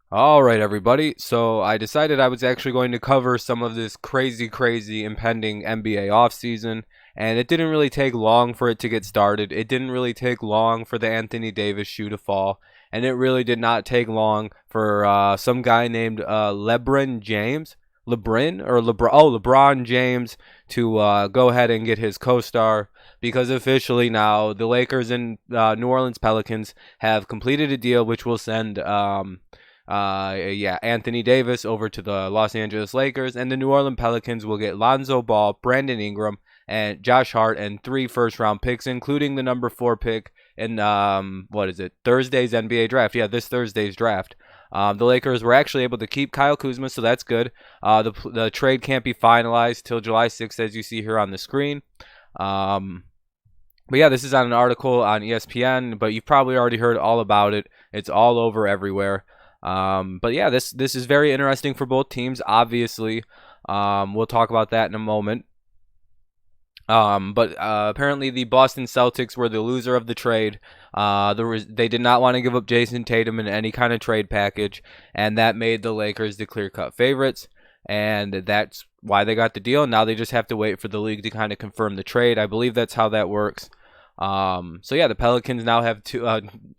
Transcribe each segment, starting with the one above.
All right, everybody. So I decided I was actually going to cover some of this crazy impending NBA offseason, and it didn't really take long for it to get started. It didn't really take long for the Anthony Davis shoe to fall, and it really did not take long for some guy named LeBron James, LeBron James to go ahead and get his co-star because officially now the Lakers and New Orleans Pelicans have completed a deal which will send Anthony Davis over to the Los Angeles Lakers, and the New Orleans Pelicans will get Lonzo Ball, Brandon Ingram, and Josh Hart, and 3 first-round picks, including the number 4 pick in Thursday's NBA draft. Yeah, this Thursday's draft. The Lakers were actually able to keep Kyle Kuzma, so that's good. The trade can't be finalized till July 6th, as you see here on the screen. But yeah, this is on an article on ESPN, but you've probably already heard all about it. It's all over everywhere. But yeah, this is very interesting for both teams. Obviously, we'll talk about that in a moment. But apparently the Boston Celtics were the loser of the trade. They did not want to give up Jason Tatum in any kind of trade package, and that made the Lakers the clear-cut favorites. And that's why they got the deal. Now they just have to wait for the league to kind of confirm the trade. I believe that's how that works. So yeah, the Pelicans now have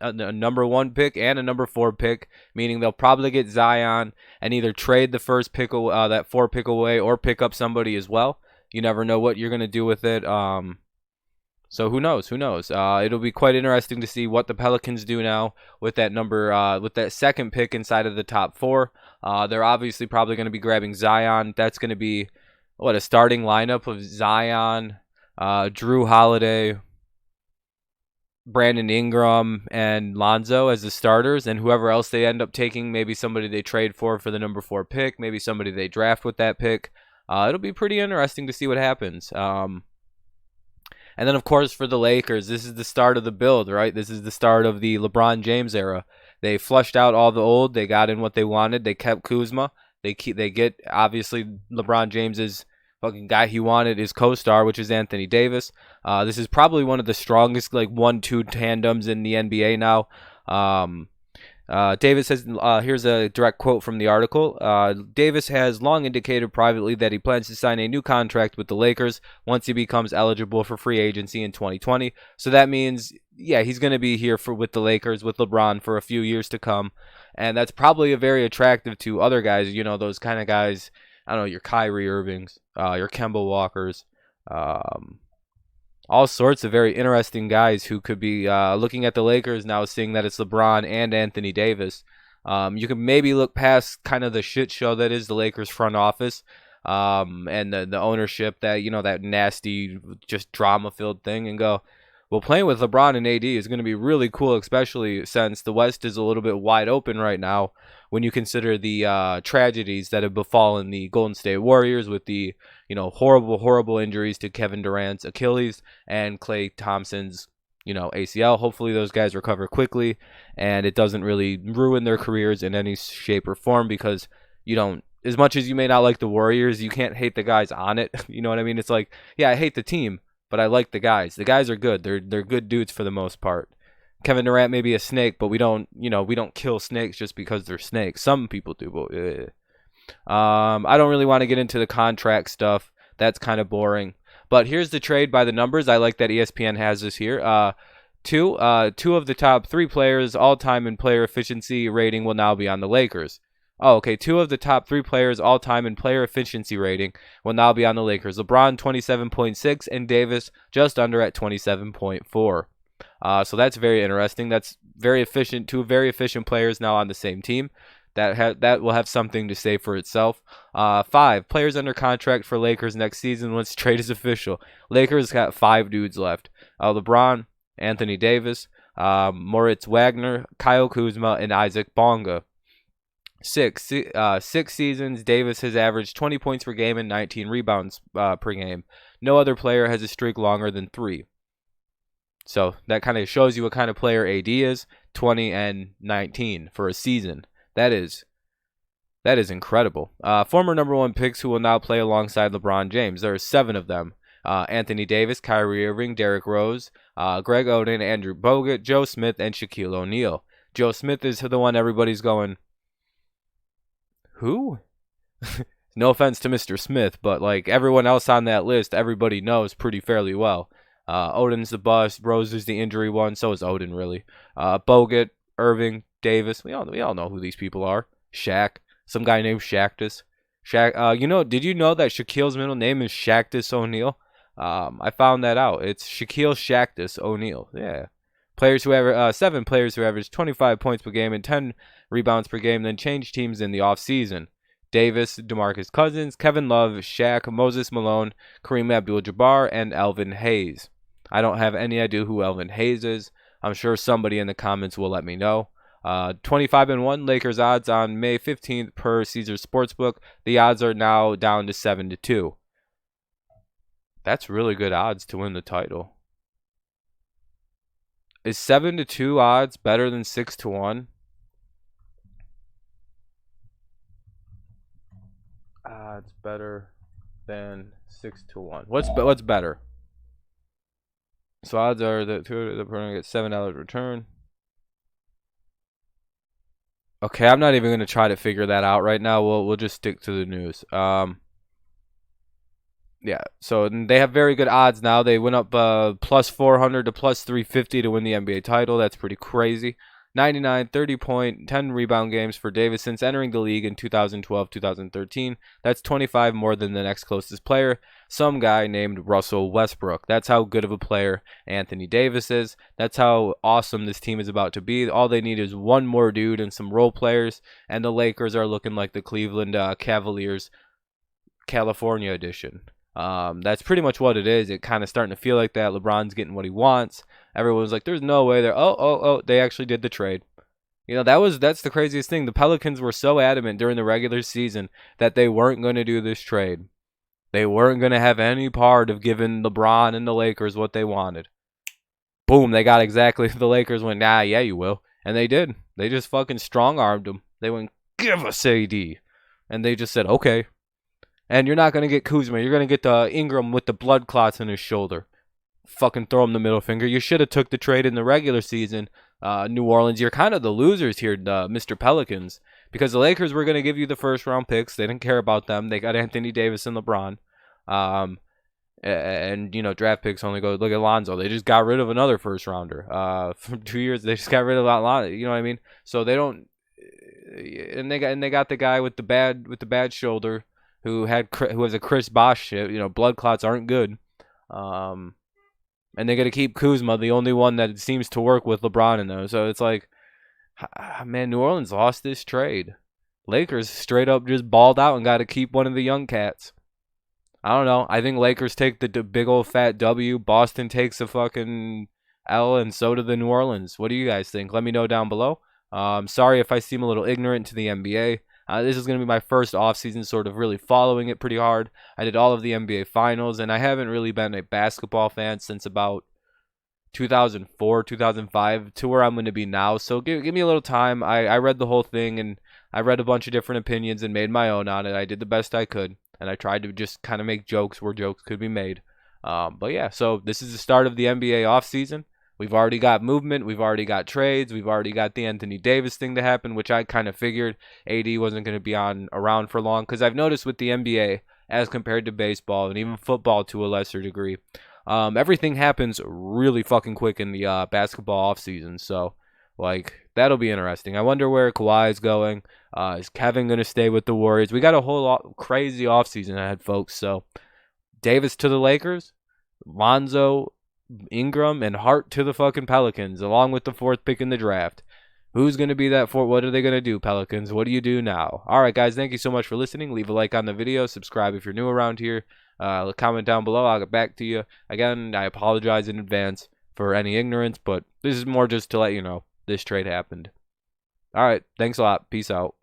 a number 1 pick and a number 4 pick, meaning they'll probably get Zion and either trade the first pick, that 4 pick away, or pick up somebody as well. You never know what you're gonna do with it. So who knows? Who knows? It'll be quite interesting to see what the Pelicans do now with with that 2nd pick inside of the top 4. They're obviously probably going to be grabbing Zion. That's going to be a starting lineup of Zion, Drew Holiday, Brandon Ingram, and Lonzo as the starters, and whoever else they end up taking, maybe somebody they trade for the number 4 pick, maybe somebody they draft with that pick. It'll be pretty interesting to see what happens. And then, of course, for the Lakers, this is the start of the build, right? This is the start of the LeBron James era. They flushed out all the old. They got in what they wanted. They kept Kuzma. They get, obviously, LeBron James's fucking guy he wanted, his co-star, which is Anthony Davis. This is probably one of the strongest 1-2 tandems in the NBA now. Davis says, here's a direct quote from the article. Davis has long indicated privately that he plans to sign a new contract with the Lakers once he becomes eligible for free agency in 2020. So that means, yeah, he's going to be here with the Lakers, with LeBron for a few years to come. And that's probably very attractive to other guys, those kind of guys. I don't know, your Kyrie Irvings, your Kemba Walkers, all sorts of very interesting guys who could be looking at the Lakers now, seeing that it's LeBron and Anthony Davis. You can maybe look past kind of the shit show that is the Lakers front office, and the ownership, that that nasty, just drama-filled thing, and go, well, playing with LeBron and AD is going to be really cool, especially since the West is a little bit wide open right now when you consider the tragedies that have befallen the Golden State Warriors with the horrible injuries to Kevin Durant's Achilles and Klay Thompson's ACL. Hopefully those guys recover quickly and it doesn't really ruin their careers in any shape or form, because as much as you may not like the Warriors, you can't hate the guys on it. You know what I mean? It's like, yeah, I hate the team, but I like the guys. The guys are good. They're good dudes for the most part. Kevin Durant may be a snake, but we don't kill snakes just because they're snakes. Some people do, but I don't really want to get into the contract stuff. That's kind of boring. But here's the trade by the numbers. I like that ESPN has this here. Two of the top 3 players all time in player efficiency rating will now be on the Lakers. Oh, okay. 2 of the top 3 players all time in player efficiency rating will now be on the Lakers. LeBron 27.6 and Davis just under at 27.4. So that's very interesting. That's very efficient. 2 very efficient players now on the same team. That will have something to say for itself. 5 players under contract for Lakers next season once trade is official. Lakers got 5 dudes left. LeBron, Anthony Davis, Moritz Wagner, Kyle Kuzma, and Isaac Bonga. 6 seasons, Davis has averaged 20 points per game and 19 rebounds per game. No other player has a streak longer than 3. So that kind of shows you what kind of player AD is. 20 and 19 for a season. That is incredible. Former number 1 picks who will now play alongside LeBron James. There are 7 of them. Anthony Davis, Kyrie Irving, Derrick Rose, Greg Oden, Andrew Bogut, Joe Smith, and Shaquille O'Neal. Joe Smith is the one everybody's going, Who? No offense to Mr. Smith, but like everyone else on that list, everybody knows pretty fairly well. Odin's the bust. Rose is the injury one. So is Odin, really. Bogut, Irving, Davis. We all know who these people are. Shaq. Some guy named Shactus. Shaq. Did you know that Shaquille's middle name is Shactus O'Neal? I found that out. It's Shaquille Shactus O'Neal. Yeah. 7 players who average 25 points per game and 10 rebounds per game, then change teams in the offseason. Davis, DeMarcus Cousins, Kevin Love, Shaq, Moses Malone, Kareem Abdul-Jabbar, and Elvin Hayes. I don't have any idea who Elvin Hayes is. I'm sure somebody in the comments will let me know. 25-1 Lakers odds on May 15th per Caesars Sportsbook. The odds are now down to 7-2. That's really good odds to win the title. Is 7-2 odds better than 6-1? It's better than 6-1. What's better? So odds are that we're gonna get $7 return. Okay, I'm not even gonna try to figure that out right now. We'll just stick to the news. Yeah, so they have very good odds now. They went up plus 400 to plus 350 to win the NBA title. That's pretty crazy. 99, 30 point, 10 rebound games for Davis since entering the league in 2012-2013. That's 25 more than the next closest player, some guy named Russell Westbrook. That's how good of a player Anthony Davis is. That's how awesome this team is about to be. All they need is one more dude and some role players, and the Lakers are looking like the Cleveland Cavaliers California edition. That's pretty much what it is. It kind of starting to feel like that. LeBron's getting what he wants. Everyone's like, there's no way they're they actually did the trade. That's the craziest thing. The Pelicans were so adamant during the regular season that they weren't going to do this trade. They weren't going to have any part of giving LeBron and the Lakers what they wanted. Boom, they got exactly. The Lakers went, yeah, you will. And they did. They just fucking strong-armed them. They went, give us AD. And they just said, okay. And you're not going to get Kuzma. You're going to get the Ingram with the blood clots in his shoulder. Fucking throw him the middle finger. You should have took the trade in the regular season. New Orleans, you're kind of the losers here, Mr. Pelicans. Because the Lakers were going to give you the first-round picks. They didn't care about them. They got Anthony Davis and LeBron. Draft picks only go, look at Lonzo. They just got rid of another first-rounder. From 2 years, they just got rid of Lonzo. You know what I mean? So they don't... And they got the guy with the bad shoulder who has a Chris Bosh shit. Blood clots aren't good. And they're going to keep Kuzma, the only one that seems to work with LeBron in those. So it's like, man, New Orleans lost this trade. Lakers straight up just balled out and got to keep one of the young cats. I don't know. I think Lakers take the big old fat W. Boston takes a fucking L, and so do the New Orleans. What do you guys think? Let me know down below. Sorry if I seem a little ignorant to the NBA. This is going to be my first offseason sort of really following it pretty hard. I did all of the NBA finals, and I haven't really been a basketball fan since about 2004, 2005 to where I'm going to be now. So give me a little time. I read the whole thing, and I read a bunch of different opinions and made my own on it. I did the best I could, and I tried to just kind of make jokes where jokes could be made. But yeah, so this is the start of the NBA offseason. We've already got movement. We've already got trades. We've already got the Anthony Davis thing to happen, which I kind of figured AD wasn't going to be around for long. Because I've noticed with the NBA, as compared to baseball and even football to a lesser degree, everything happens really fucking quick in the basketball offseason. So, that'll be interesting. I wonder where Kawhi is going. Is Kevin going to stay with the Warriors? We got a whole crazy offseason ahead, folks. So, Davis to the Lakers. Lonzo, Ingram, and Hart to the fucking Pelicans, along with the 4th pick in the draft. Who's going to be that 4th? What are they going to do, Pelicans? What do you do now? All right, guys, thank you so much for listening. Leave a like on the video. Subscribe if you're new around here. Comment down below. I'll get back to you. Again, I apologize in advance for any ignorance, but this is more just to let you know this trade happened. All right, thanks a lot. Peace out.